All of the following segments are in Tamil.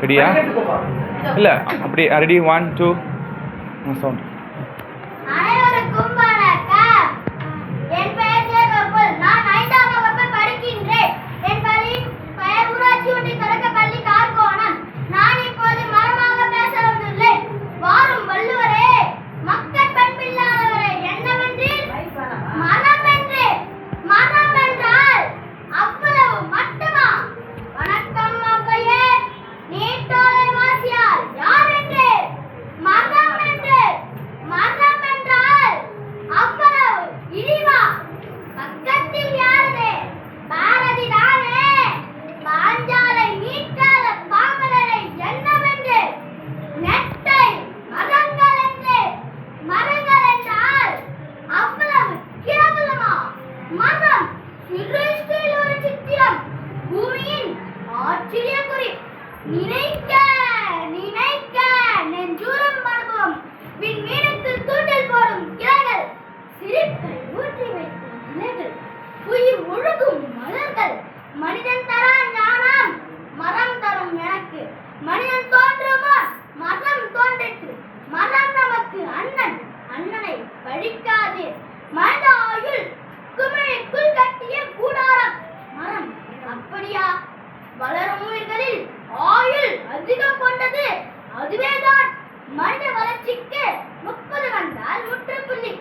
ரெடியா? இல்லை அப்படி ரெடி 1 2 சவுண்ட். அனைவருக்கும் வணக்கம். என் பெயர் ஜெயகோபால். நான் 5ஆம் வகுப்பு படிக்கின்றேன். என் பெயர் ஊராட்சி ஒன்றிய தொடக்கப்பள்ளி கார்கோணம். நான் இப்போது மரமாக பேச வந்துள்ளேன். வாரும் வள்ளுவரே, மக்கள் பண்பில்லாதவரே, என்னவென்றீர்? மரம் என்று. மரம் என்றால் அவ்வளவு மட்டுமா? வணக்கம் அவ்வையே, நீட்டோலை வாசியார் யார் என்று? மரம் என்று. மரம் என்றால் அவ்வளவு இழிவா? பக்கத்தில் யாரது? பாரதி தானே. பாஞ்சாலை மீட்காத பாமரரை என்னவென்று? நெட்டை மரங்கள் என்று. மரங்கள் என்றால் அவ்வளவு கேவலமா? மரம் சிருஷ்டியில் ஒரு சித்திரம், பூமியின் ஆச்சரிய குறி. நினைக்க நினைக்க நெஞ்சூரம் அனுபவம். விண்மீனுக்கு தூண்டில் போடும் கிளைகள், சிரிப்பை ஊற்றி வைக்கும் இலைகள், உயிர் ஒழுகும் மலர்கள். மனிதன் தரா ஞானம் மரம் தரும் எனக்கு. மனிதன் தோன்றுமா மரம் தோன்றிற்று. மரம் நமக்கு அண்ணன், அண்ணனை பழிக்காது. மனித ஆயுள் குமிழிக்குள் கட்டிய கூடாரம் மரம். அப்படியா? வளரும் உயிர்களில் ஆயுள் அதிகம் கொண்டது அதுவேதான். மனித வளர்ச்சிக்கு 30 வந்தால் முற்றுப்புள்ளி.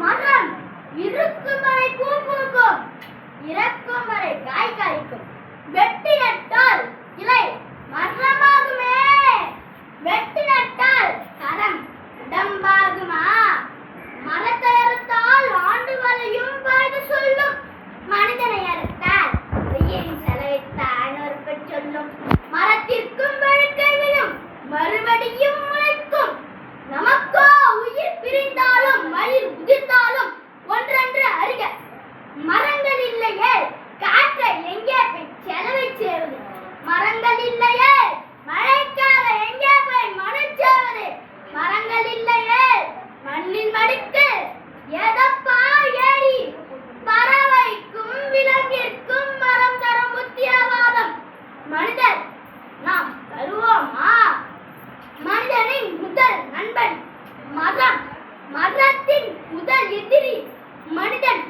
மரம் இருக்கும் வரை பூ பூக்கும், இறக்கும் வரை காய் காய்க்கும். வெட்டி நட்டால் இலை மரமாகுமே, வெட்டி நட்டால் கரம் உடம்பாகுமா? மரத்தை அறுத்தால் ஆண்டு வரையும் வயது சொல்லும். மனிதனை அறுத்தால் உயிரின் செலவித்தான் ஒரு சொல்லும். மரத்திற்கும் வழுக்கை விழும், மறுபடியும் முளைக்கும். நமக்கோ உயிர் பிரிந்தாலும் மயிர் உதிர்ந்தாலும் ஒன்றென்று அறிக. மரங்கள் இல்லையே காற்றை எங்கே போய் செலவை சேருவது? மரங்கள் இல்லையே மழைக்காக எங்கே போய் மழை சேருவது? மரங்கள் இல்லையே மண்ணில் மடிக்கு எதப்பா ஏறி? பறவைக்கும் விலங்கிற்கும் மரம் தரும் உத்திரவாதம் மனிதர் நாம் தருவோமா? மனிதனின் முதல் நண்பன் மரம், மரத்தின் முதல் எதிரி மனிதன்.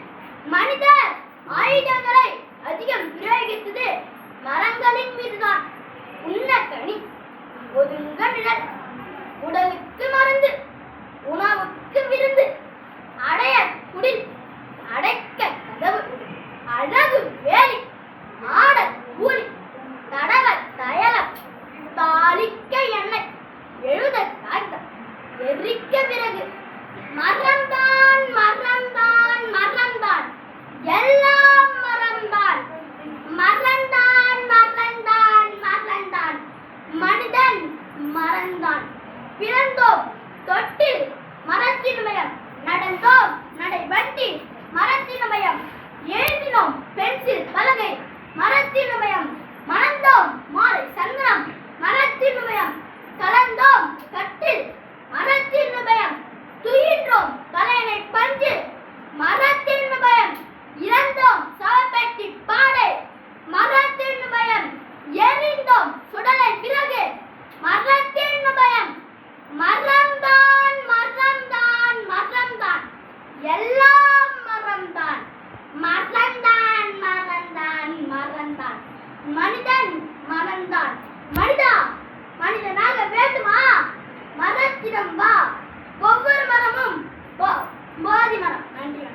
மனிதர் ஆயுதங்களை அதிகம் பிரயோகித்தது மரங்களின் மீதுதான். உண்ண கனி, ஒதுங்க நிழல், உடலுக்கு மருந்து, உணவுக்கு விருந்து, அடைய குடில், அடைக்க கதவு, அழகு வேலி, ஆட கூலி, தடவ தயலம், தாளிக்க எண்ணெய், எழுத காகிதம், எரிக்க விறகு. மரம்தான் மரம்தான் மரம்தான், எல்லாம் மரம்தான். மரம்தான் மரம்தான் மரம்தான், மனிதன் மரம்தான். பிறந்தோம் தொட்டில் மரத்தின் மயம், நடந்தோம் நடைவண்டி மரத்தின் மயம், எழுதினோம் பென்சில் பலகை மரத்தின் மயம், மணந்தோம் மாலை சந்தனம் மரத்தின் மயம், கலந்தோம் கட்டில் மரத்தின் பயம், துயின்றோம் தலையணை பஞ்சு மரத்தின் பயம், இறந்தோம் சவப்பெட்டி பாடை மரத்தின் பயம், எரிந்தோம் சுடலை பிறகு மரத்தின் பயம். மரம்தான் மரம்தான் மரம்தான், எல்லாம் மரம்தான். மரம்தான் மரம்தான் மரம்தான், மனிதன் மரம்தான். மனிதா, மனிதனாக வேண்டுமா? மரத்திடம் வா. ஒவ்வொரு மரமும் போதி மரம். நன்றி.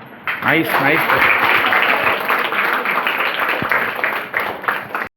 Nice nice.